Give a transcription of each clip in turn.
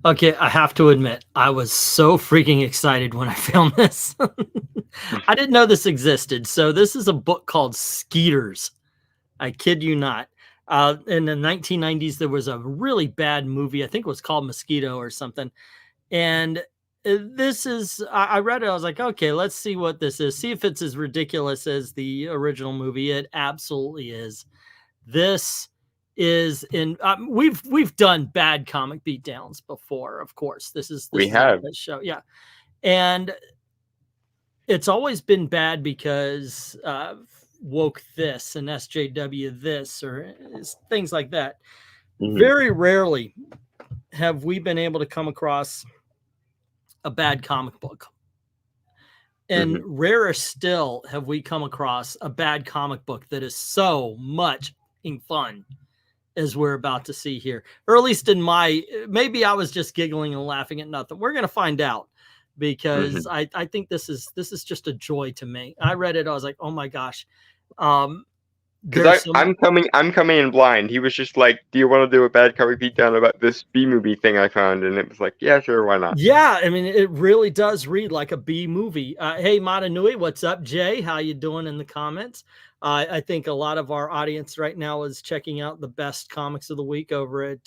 Okay, I have to admit, I was so freaking excited when I found this. I didn't know this existed. So this is a book called Skeeters. I kid you not. In the 1990s, there was a really bad movie. I think it was called Mosquito or something. And this is, I read it. I was like, okay, let's see what this is. See if it's as ridiculous as the original movie. It absolutely is. This is in, we've done bad comic beatdowns before, of course. This We is have. a show. Yeah. And it's always been bad because woke this and SJW this or things like that. Mhm. Very rarely have we been able to come across a bad comic book. And rarer still have we come across a bad comic book that is so much fun as we're about to see here. Or at least in my, maybe I was just giggling and laughing at nothing. We're going to find out because I think this is just a joy to me. I read it. I was like, oh my gosh. Because I'm coming in blind. He was just like, "Do you want to do a bad comic beatdown about this B movie thing I found?" And it was like, "Yeah, sure, why not?" Yeah, I mean, it really does read like a B movie. Hey, Matanui, what's up, Jay? How you doing in the comments? I think a lot of our audience right now is checking out the best comics of the week over at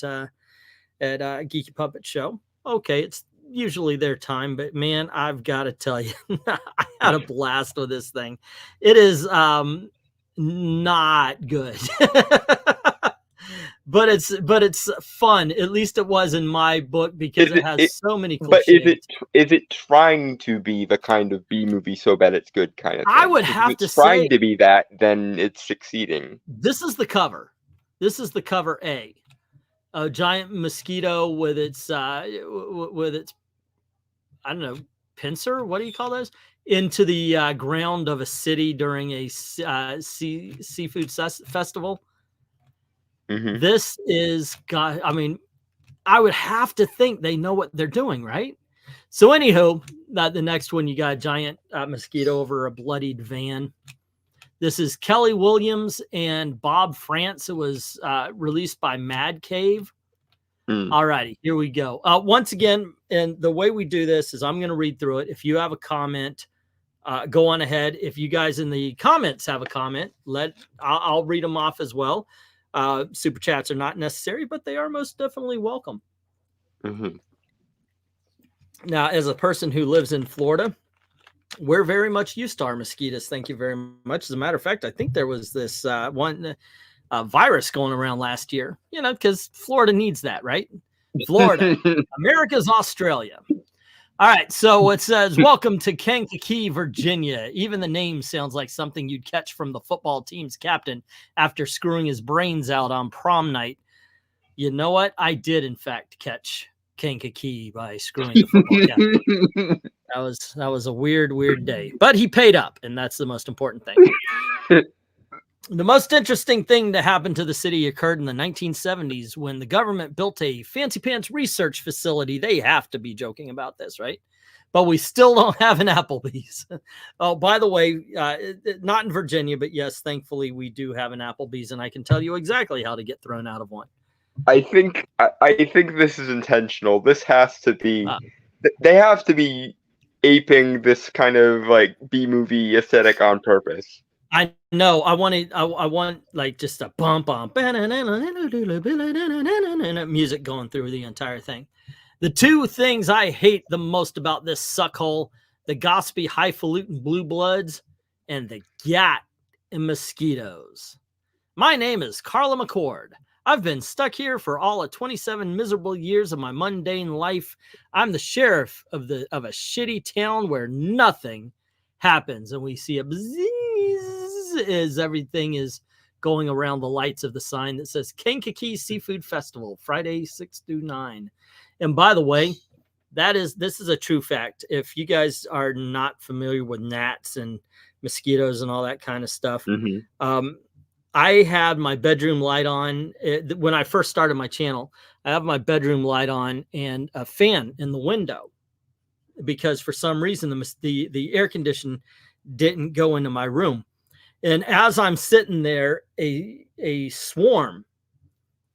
Geeky Puppet Show. Okay, it's usually their time, but man, I've got to tell you, I had a blast with this thing. It is not good. but it's fun. At least it was in my book because it has so many cliches. But is it trying to be the kind of B movie so bad it's good kind of thing? I would have to say, trying to be that, then it's succeeding. This is the cover. This is the cover A. A giant mosquito with its I don't know, pincer. What do you call those? Into the ground of a city during a seafood festival. This is, God, I mean, I would have to think they know what they're doing, right? So anywho, the next one, you got a giant mosquito over a bloodied van. This is Kelly Williams and Bob France. It was released by Mad Cave. All righty, here we go. Once again, and the way we do this is I'm going to read through it. If you have a comment, go on ahead. If you guys in the comments have a comment, I'll read them off as well. Super chats are not necessary, but they are most definitely welcome. Now, as a person who lives in Florida, we're very much used to our mosquitoes. Thank you very much. As a matter of fact, I think there was this one virus going around last year, you know, because Florida needs that, right? Florida, America's Australia. All right, so it says, welcome to Kankakee, Virginia. Even the name sounds like something you'd catch from the football team's captain after screwing his brains out on prom night. You know what? I did, in fact, catch Kankakee by screwing the football captain. That was a weird day. But he paid up, and that's the most important thing. The most interesting thing that happened to the city occurred in the 1970s when the government built a fancy pants research facility. They have to be joking about this, right? But we still don't have an Applebee's. Oh, by the way, not in Virginia, but yes, thankfully we do have an Applebee's, and I can tell you exactly how to get thrown out of one. I think this is intentional. This has to be. They have to be aping this kind of like B movie aesthetic on purpose. I know. I want like just a bump music going through the entire thing. The two things I hate the most about this suckhole: the gossipy, highfalutin blue bloods and the gat and mosquitoes. My name is Carla McCord. I've been stuck here for all of 27 miserable years of my mundane life. I'm the sheriff of a shitty town where nothing happens, and we see a bzzz as everything is going around the lights of the sign that says Kankakee Seafood Festival, Friday 6 through 9. And by the way, this is a true fact. If you guys are not familiar with gnats and mosquitoes and all that kind of stuff, I had my bedroom light on when I first started my channel. I have my bedroom light on and a fan in the window because for some reason the air condition didn't go into my room. And as I'm sitting there, a swarm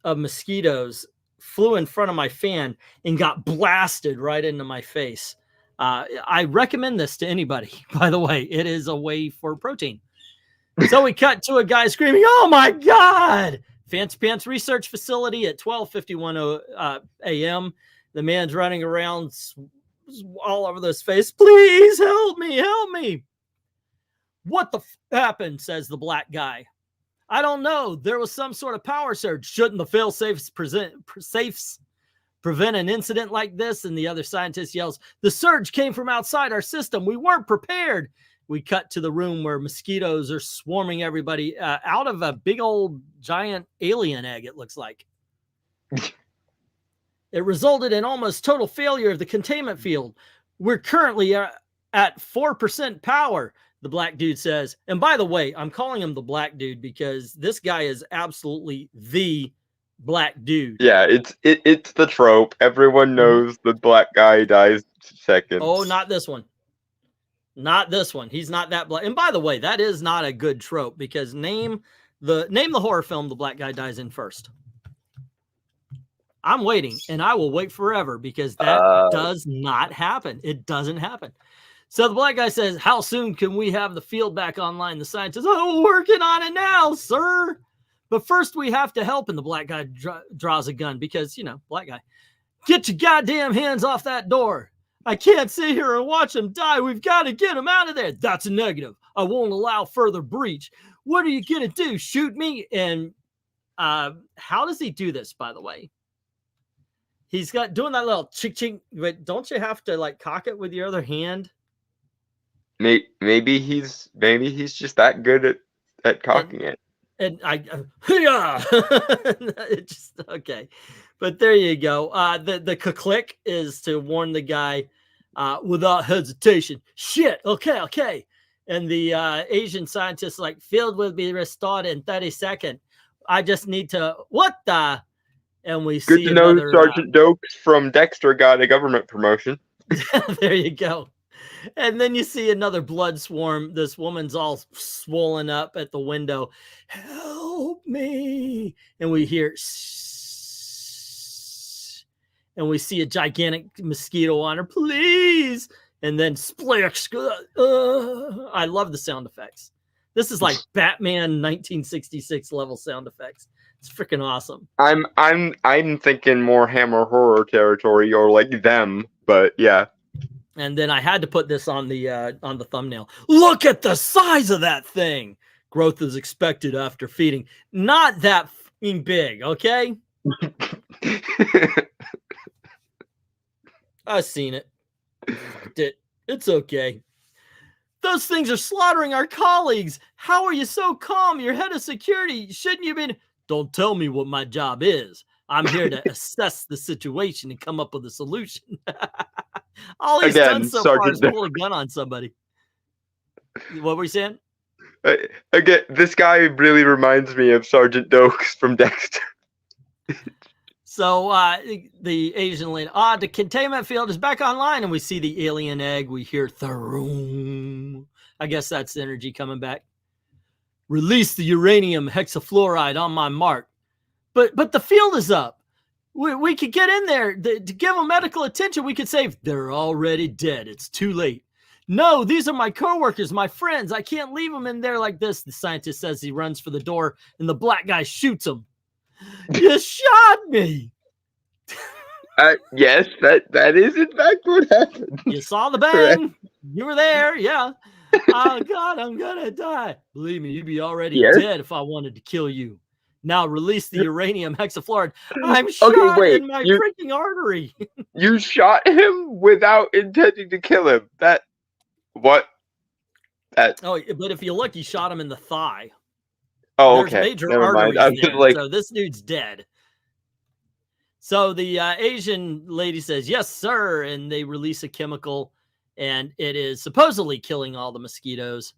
of mosquitoes flew in front of my fan and got blasted right into my face. I recommend this to anybody, by the way. It is a way for protein. So we cut to a guy screaming, "Oh my God!" Fancy Pants Research Facility at 12:51 a.m. The man's running around all over his face. "Please help me, help me." "What the happened?" says the black guy. "I don't know. There was some sort of power surge. Shouldn't the fail-safes prevent an incident like this?" And the other scientist yells, "The surge came from outside our system. We weren't prepared." We cut to the room where mosquitoes are swarming everybody out of a big old giant alien egg, it looks like. It resulted in almost total failure of the containment field. We're currently at 4% power, the black dude says. And by the way, I'm calling him the black dude because this guy is absolutely the black dude. Yeah, it's the trope. Everyone knows the black guy dies second. Oh, not this one. Not this one. He's not that black. And by the way, that is not a good trope because name the horror film the black guy dies in first. I'm waiting, and I will wait forever because that does not happen. It doesn't happen. So the black guy says, "How soon can we have the field back online?" The scientist, "Oh, working on it now, sir. But first we have to help." And the black guy draws a gun because, black guy. "Get your goddamn hands off that door. I can't sit here and watch him die. We've got to get him out of there." "That's a negative. I won't allow further breach." "What are you going to do? Shoot me?" And how does he do this, by the way? He's got doing that little chick chick, but don't you have to like cock it with your other hand? Maybe he's just that good at cocking it. And yeah, it just okay. But there you go. The click is to warn the guy without hesitation. "Shit, okay. And the Asian scientist like, "Field will be restored in 30 seconds. I just need to," what the? And we see good to know Sergeant Dokes from Dexter got a government promotion. There you go. And then you see another blood swarm. This woman's all swollen up at the window. "Help me." And we hear and we see a gigantic mosquito on her. "Please." And then splash. I love the sound effects. This is like Batman 1966 level sound effects. It's freaking awesome. I'm thinking more Hammer horror territory or like Them, but yeah. And then I had to put this on the thumbnail. "Look at the size of that thing. Growth is expected after feeding." Not that fucking big, okay? I've seen it. It's okay. "Those things are slaughtering our colleagues. How are you so calm? You're head of security. Shouldn't you been..." "Don't tell me what my job is. I'm here to assess the situation and come up with a solution." All he's done so far is pull a gun on somebody. What were you saying? Again, this guy really reminds me of Sergeant Dokes from Dexter. So the Asian lady, the containment field is back online, and we see the alien egg. We hear "Tharoom." I guess that's the energy coming back. "Release the uranium hexafluoride on my mark." But the field is up. We could get in there to give them medical attention. We could say, "They're already dead. It's too late." "No, these are my coworkers, my friends. I can't leave them in there like this." The scientist says he runs for the door, and the black guy shoots him. "You shot me." Yes, that is in fact what happened. You saw the bang. Correct. You were there, yeah. "Oh God, I'm gonna die." "Believe me, you'd be already dead if I wanted to kill you. Now release the uranium hexafluoride." "I'm shot in my freaking artery." You shot him without intending to kill him. What? Oh, but if you look, you shot him in the thigh. Oh, there's okay. Major Never mind. arteries there, so this dude's dead. So the Asian lady says, "Yes, sir," and they release a chemical, and it is supposedly killing all the mosquitoes.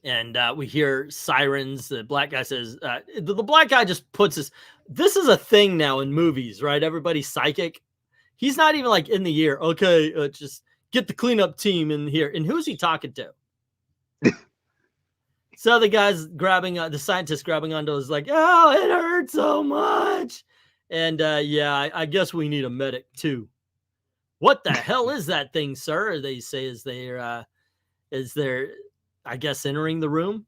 And we hear sirens. The black guy says, the black guy just puts this is a thing now in movies, right? Everybody's psychic. He's not even like in the ear. "Okay, just get the cleanup team in here." And who's he talking to? So the guy's grabbing, the scientist grabbing onto is like, oh, it hurts so much. And yeah, I guess we need a medic too. What the hell is that thing, sir? They say as they're, I guess, entering the room.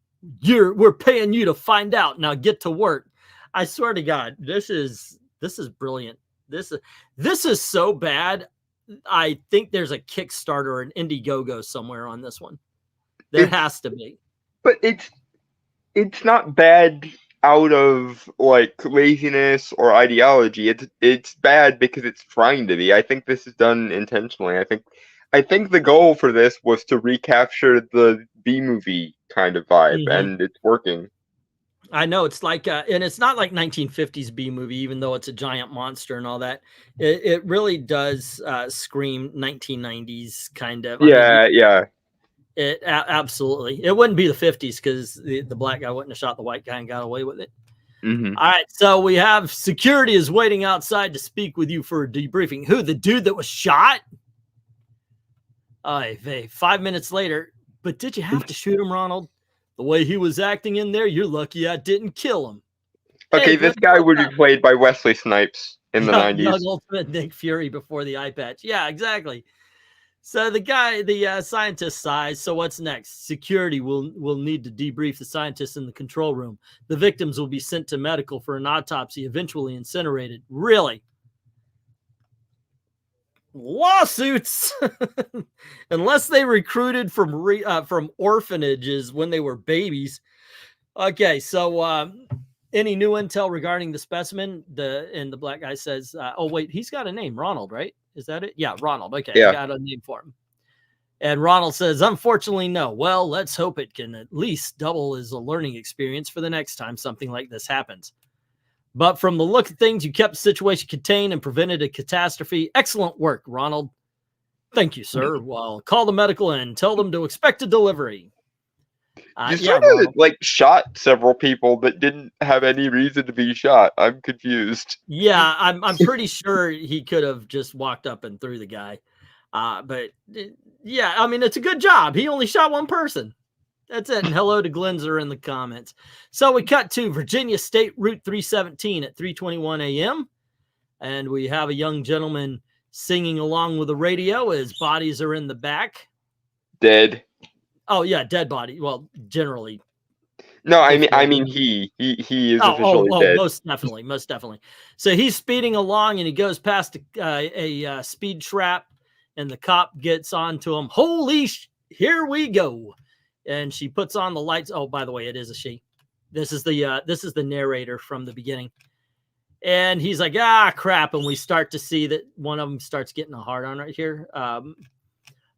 We're paying you to find out. Now get to work. I swear to God, this is brilliant. This is so bad. I think there's a Kickstarter or an Indiegogo somewhere on this one. There has to be. But it's not bad out of like laziness or ideology. It's bad because it's trying to be. I think this is done intentionally. I think the goal for this was to recapture the B movie kind of vibe, and it's working. I know it's like, and it's not like 1950s B movie, even though it's a giant monster and all that. It really does scream 1990s kind of. Yeah, yeah. It absolutely. It wouldn't be the 50s because the black guy wouldn't have shot the white guy and got away with it. Mm-hmm. All right, so we have security is waiting outside to speak with you for a debriefing. Who, the dude that was shot? 5 minutes later. But did you have to shoot him, Ronald? The way he was acting in there, you're lucky I didn't kill him. Okay, this guy would be played by Wesley Snipes in the 90s. Young ultimate Nick Fury before the eye patch. Yeah, exactly. So the scientist sighs. So what's next? Security will need to debrief the scientists in the control room. The victims will be sent to medical for an autopsy, eventually incinerated. Really? Lawsuits, unless they recruited from orphanages when they were babies. Okay, so any new intel regarding the specimen? The black guy says, "Oh wait, he's got a name, Ronald, right? Is that it? Yeah, Ronald. Okay, yeah. I got a name for him." And Ronald says, "Unfortunately, no. Well, let's hope it can at least double as a learning experience for the next time something like this happens. But from the look of things, you kept the situation contained and prevented a catastrophe. Excellent work, Ronald. Thank you, sir. Well, call the medical and tell them to expect a delivery." You sort of like shot several people that didn't have any reason to be shot. I'm confused. Yeah, I'm pretty sure he could have just walked up and threw the guy. But yeah, I mean, it's a good job. He only shot one person. That's it. And hello to Glenzer in the comments. So we cut to Virginia State Route 317 at 3:21 a.m. And we have a young gentleman singing along with the radio. His bodies are in the back. Dead. Oh yeah, dead body. Well, generally. No, I mean he is officially dead. Most definitely. So he's speeding along and he goes past a speed trap, and the cop gets onto him. Here we go. And she puts on the lights. Oh, by the way, it is a she. This is the narrator from the beginning. And he's like, crap. And we start to see that one of them starts getting a hard on right here.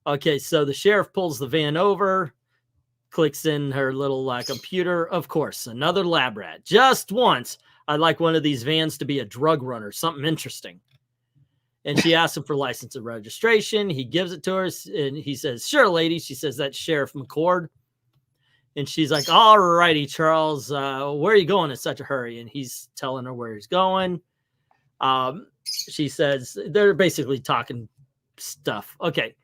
Okay, so the sheriff pulls the van over, clicks in her little computer. Of course, another lab rat. Just once, I'd like one of these vans to be a drug runner, something interesting. And she asks him for license and registration. He gives it to her, and he says, "Sure, lady." She says, "That's Sheriff McCord." And she's like, "All righty, Charles, where are you going in such a hurry?" And he's telling her where he's going. She says, they're basically talking stuff. Okay.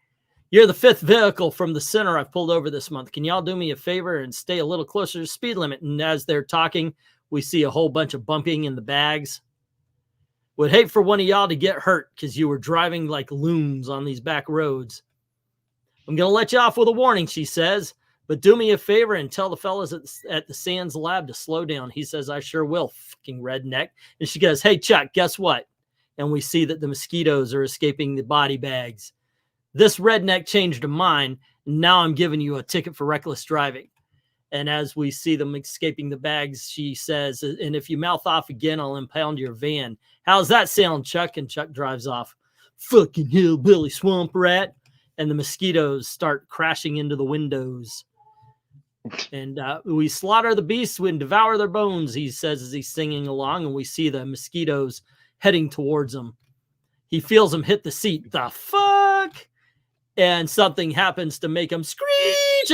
"You're the fifth vehicle from the center I've pulled over this month. Can y'all do me a favor and stay a little closer to the speed limit?" And as they're talking, we see a whole bunch of bumping in the bags. "Would hate for one of y'all to get hurt because you were driving like loons on these back roads. I'm going to let you off with a warning," she says, "but do me a favor and tell the fellas at the Sands lab to slow down." He says, "I sure will, fucking redneck." And she goes, "Hey, Chuck, guess what?" And we see that the mosquitoes are escaping the body bags. "This redneck changed her mind. Now I'm giving you a ticket for reckless driving." And as we see them escaping the bags, she says, "And if you mouth off again, I'll impound your van. How's that sound, Chuck?" And Chuck drives off. "Fucking hillbilly swamp rat." And the mosquitoes start crashing into the windows. And we slaughter the beasts and devour their bones, he says as he's singing along. And we see the mosquitoes heading towards him. He feels them hit the seat. The fuck? And something happens to make him screech.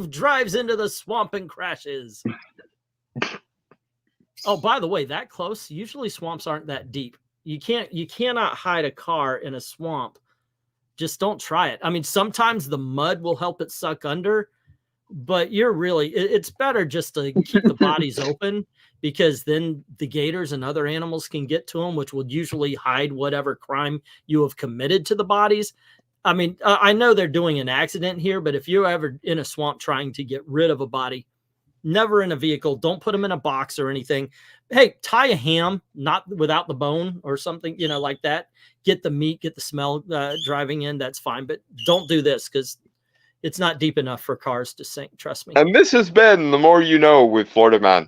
Drives into the swamp and crashes. Oh, by the way, that close. Usually swamps aren't that deep. You cannot hide a car in a swamp. Just don't try it. I mean, sometimes the mud will help it suck under, but you're really, it's better just to keep the bodies open, because then the gators and other animals can get to them, which will usually hide whatever crime you have committed to the bodies. I mean, I know they're doing an accident here, but if you're ever in a swamp trying to get rid of a body, never in a vehicle. Don't put them in a box or anything. Hey, tie a ham, not without the bone or something, like that. Get the meat, get the smell driving in. That's fine. But don't do this, because it's not deep enough for cars to sink. Trust me. And this has been The More You Know with Florida Man.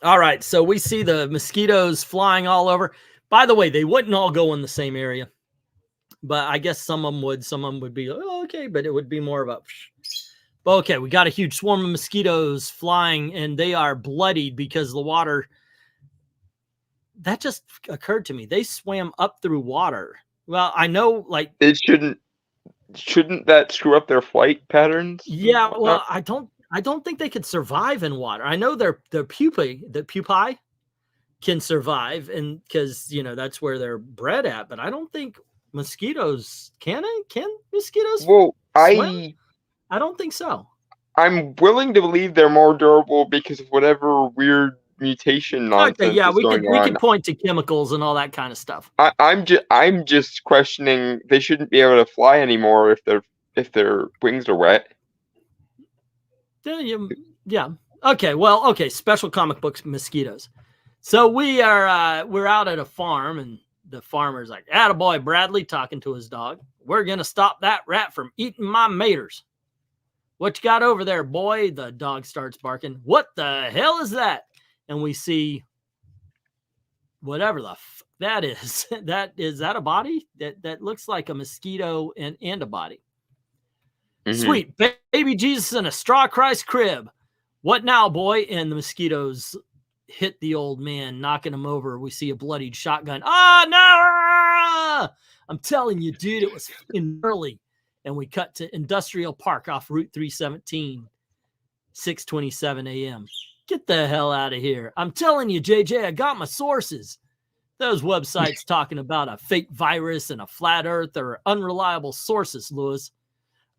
All right. So we see the mosquitoes flying all over. By the way, they wouldn't all go in the same area, but I guess some of them would. Some of them would be, oh, okay, but it would be more of a... But okay, we got a huge swarm of mosquitoes flying, and they are bloodied because the water... That just occurred to me. They swam up through water. Well, I know, like... It shouldn't that screw up their flight patterns? Yeah, well, I don't think they could survive in water. I know their pupae can survive, and because that's where they're bred at, but I don't think mosquitoes can mosquitoes Well, swim? I don't think so. I'm willing to believe they're more durable because of whatever weird mutation nonsense Okay, yeah, is we going could on. point to chemicals and all that kind of stuff. I'm just questioning they shouldn't be able to fly anymore if their wings are wet. Yeah. Okay. Special comic books mosquitoes. So we're out at a farm, and the farmer's like, "Attaboy, Bradley," talking to his dog. "We're gonna stop that rat from eating my maters. What you got over there, boy?" The dog starts barking. "What the hell is that?" And we see whatever that is. Is that a body? That looks like a mosquito and a body. Mm-hmm. Sweet baby Jesus in a straw Christ crib. "What now, boy?" And the mosquitoes hit the old man, knocking him over. We see a bloodied shotgun. "Ah, no! I'm telling you, dude, it was early." And we cut to Industrial Park off Route 317, 6:27 a.m. "Get the hell out of here. I'm telling you, JJ, I got my sources. Those websites talking about a fake virus and a flat earth are unreliable sources, Lewis.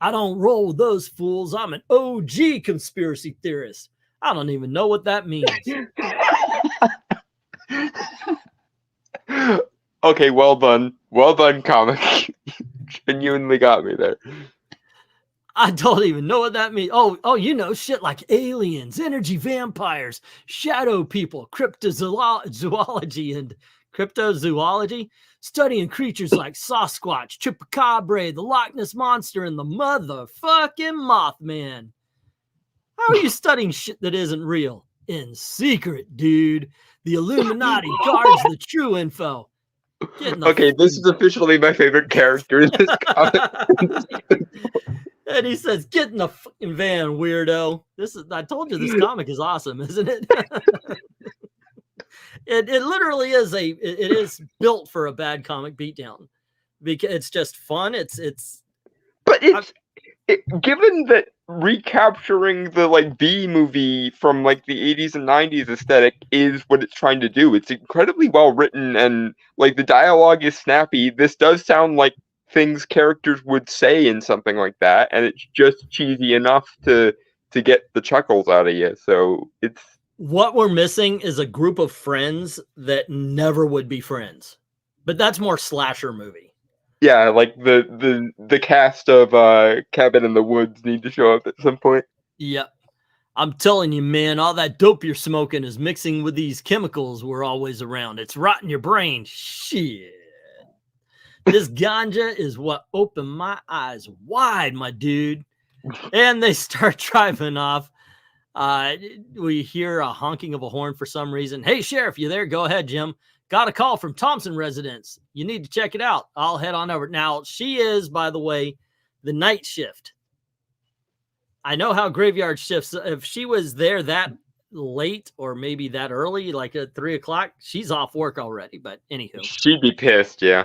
I don't roll with those fools. I'm an OG conspiracy theorist. I don't even know what that means." Okay, well done. Well done, comic. Genuinely got me there. "I don't even know what that means. Oh, shit like aliens, energy vampires, shadow people, cryptozoology and cryptozoology, studying creatures like Sasquatch, Chupacabra, the Loch Ness Monster, and the motherfucking Mothman. How are you studying shit that isn't real? In secret, dude. The Illuminati guards the true info." Okay, this is officially my favorite character in this comic. And he says, "Get in the fucking van, weirdo." I told you this comic is awesome, isn't it? It literally is it is built for a bad comic beatdown, because it's just fun. But given that recapturing the B movie from the 80s and 90s aesthetic is what it's trying to do, it's incredibly well written, and the dialogue is snappy. This does sound like things characters would say in something like that, and it's just cheesy enough to get the chuckles out of you. So it's what we're missing is a group of friends that never would be friends, but that's more slasher movie. Yeah, the cast of Cabin in the Woods need to show up at some point. Yep. "I'm telling you, man, all that dope you're smoking is mixing with these chemicals we're always around. It's rotting your brain. Shit. This ganja is what opened my eyes wide, my dude." And they start driving off. We hear a honking of a horn for some reason. "Hey, Sheriff, you there? Go ahead, Jim. Got a call from Thompson residence. You need to check it out. I'll head on over." Now, she is, by the way, the night shift. I know how graveyard shifts. If she was there that late or maybe that early, like at 3 o'clock, she's off work already. But anywho, she'd be pissed. Yeah.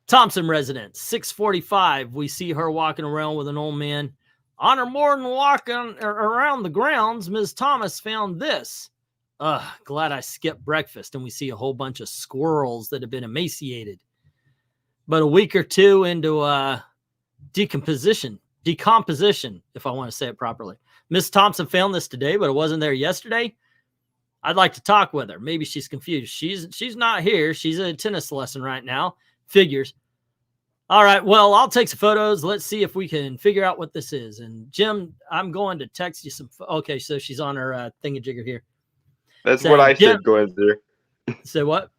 Thompson residence, 6:45. We see her walking around with an old man. On her morning walking around the grounds, Ms. Thomas found this. Glad I skipped breakfast. And we see a whole bunch of squirrels that have been emaciated. But a week or two into decomposition. decomposition, if I want to say it properly. Miss Thompson found this today, but it wasn't there yesterday. I'd like to talk with her. Maybe she's confused. She's not here. She's at a tennis lesson right now. Figures. All right, well, I'll take some photos. Let's see if we can figure out what this is. And Jim, I'm going to text you some. Okay, so she's on her thingamajigger here. That's what I said, Glenzer. Say what?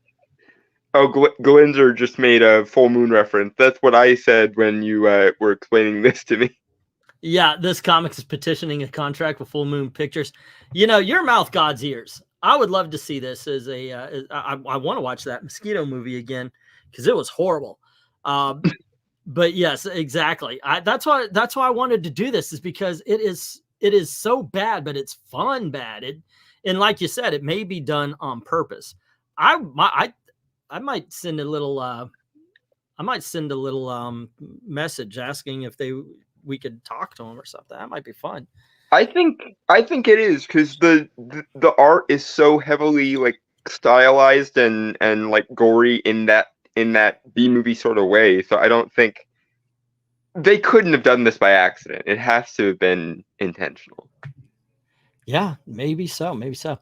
Oh, Glenzer just made a full moon reference. That's what I said when you were explaining this to me. Yeah, this comic is petitioning a contract with Full Moon Pictures. You know, your mouth, God's ears. I would love to see this as a. I want to watch that mosquito movie again because it was horrible. But yes, exactly. That's why I wanted to do this, is because it is so bad, but it's fun bad. And like you said, it may be done on purpose. I might send a little message asking if we could talk to them or something. That might be fun. I think it is, because the art is so heavily like stylized and like gory in that B movie sort of way. So I don't think they couldn't have done this by accident. It has to have been intentional. Yeah, maybe so. Maybe so.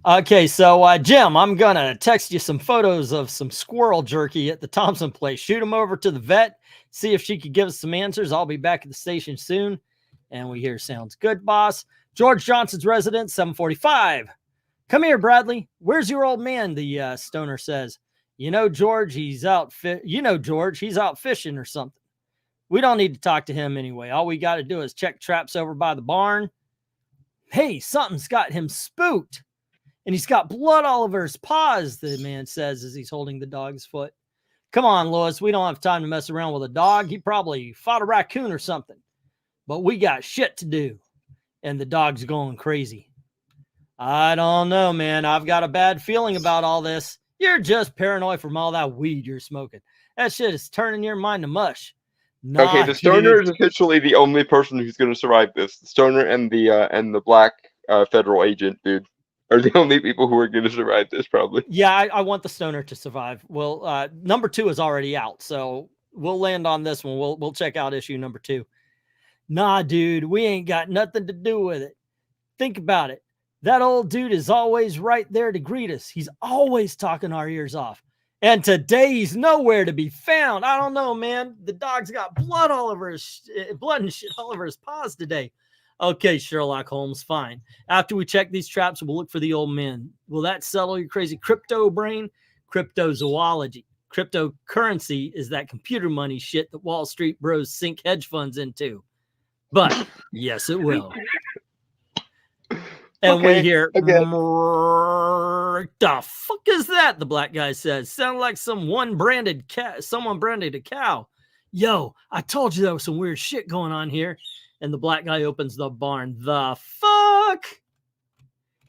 Okay, so Jim, I'm gonna text you some photos of some squirrel jerky at the Thompson place. Shoot them over to the vet. See if she could give us some answers. I'll be back at the station soon. And we hear sounds good, boss. George Johnson's residence, 745. Come here, Bradley. Where's your old man? The stoner says. George, he's out fishing or something. We don't need to talk to him anyway. All we got to do is check traps over by the barn. Hey, something's got him spooked. And he's got blood all over his paws, the man says as he's holding the dog's foot. Come on, Lois. We don't have time to mess around with a dog. He probably fought a raccoon or something. But we got shit to do. And the dog's going crazy. I don't know, man. I've got a bad feeling about all this. You're just paranoid from all that weed you're smoking. That shit is turning your mind to mush. Nah, okay, the stoner is officially the only person who's going to survive this. The stoner and the black federal agent dude are the only people who are going to survive this, probably. Yeah, I want the stoner to survive. Well, number 2 is already out, so we'll land on this one. We'll check out issue number 2. Nah, dude, we ain't got nothing to do with it. Think about it. That old dude is always right there to greet us. He's always talking our ears off. And today he's nowhere to be found. I don't know, man. The dog's got blood and shit all over his paws today. Okay, Sherlock Holmes, fine. After we check these traps, we'll look for the old man. Will that settle your crazy crypto brain? Cryptozoology. Cryptocurrency is that computer money shit that Wall Street bros sink hedge funds into. But yes, it will. And we hear, the fuck is that? The black guy says. Sound like someone branded a cow. Yo, I told you there was some weird shit going on here. And the black guy opens the barn. The fuck?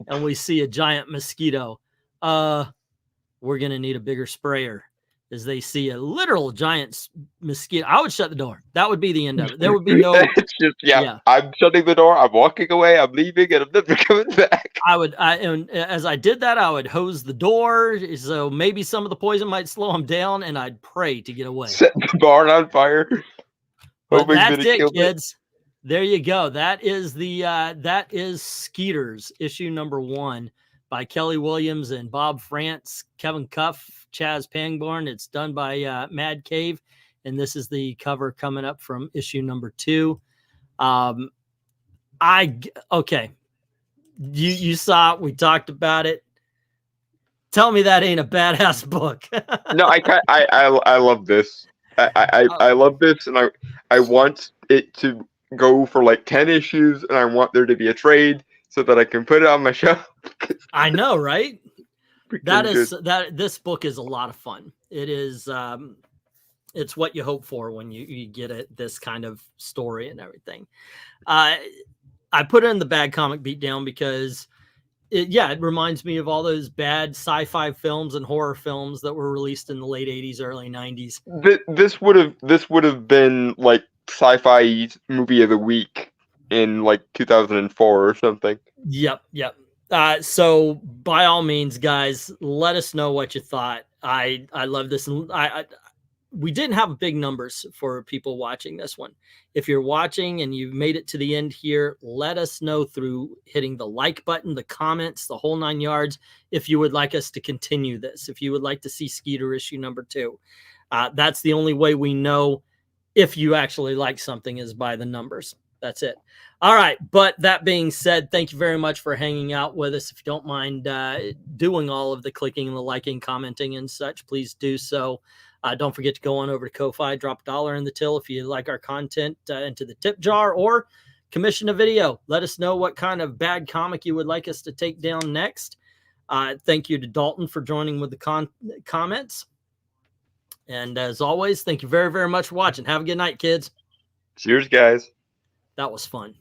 And we see a giant mosquito. We're going to need a bigger sprayer. As they see a literal giant mosquito. I would shut the door. That would be the end of it. There would be no. It's just, yeah, I'm shutting the door. I'm walking away. I'm leaving, and I'm never coming back. And as I did that, I would hose the door, so maybe some of the poison might slow him down, and I'd pray to get away. Set the barn on fire. But that's it, kids. There you go. That is Skeeters, issue number 1 by Kelly Williams and Bob France, Kevin Cuff, Chaz Pangborn. It's done by Mad Cave, and this is the cover coming up from issue number 2. Okay, you saw it. We talked about it. Tell me that ain't a badass book. No, I love this. I love this, and I want it to go for like 10 issues, and I want there to be a trade so that I can put it on my shelf. I know, right? This book is a lot of fun. It is it's what you hope for when you get this kind of story and everything. I put it in the bad comic beatdown because it reminds me of all those bad sci-fi films and horror films that were released in the late 80s, early 90s. This would have been like sci-fi movie of the week in like 2004 or something. Yep. So by all means, guys, let us know what you thought. I love this. we didn't have big numbers for people watching this one. If you're watching and you've made it to the end here, let us know through hitting the like button, the comments, the whole 9 yards, if you would like us to continue this, if you would like to see Skeeter issue number 2. That's the only way we know if you actually like something, is by the numbers. That's it. All right. But that being said, thank you very much for hanging out with us. If you don't mind doing all of the clicking and the liking, commenting and such, please do so. Don't forget to go on over to Ko-Fi, drop $1 in the till if you like our content into the tip jar, or commission a video. Let us know what kind of bad comic you would like us to take down next. Thank you to Dalton for joining with the comments. And as always, thank you very, very much for watching. Have a good night, kids. Cheers, guys. That was fun.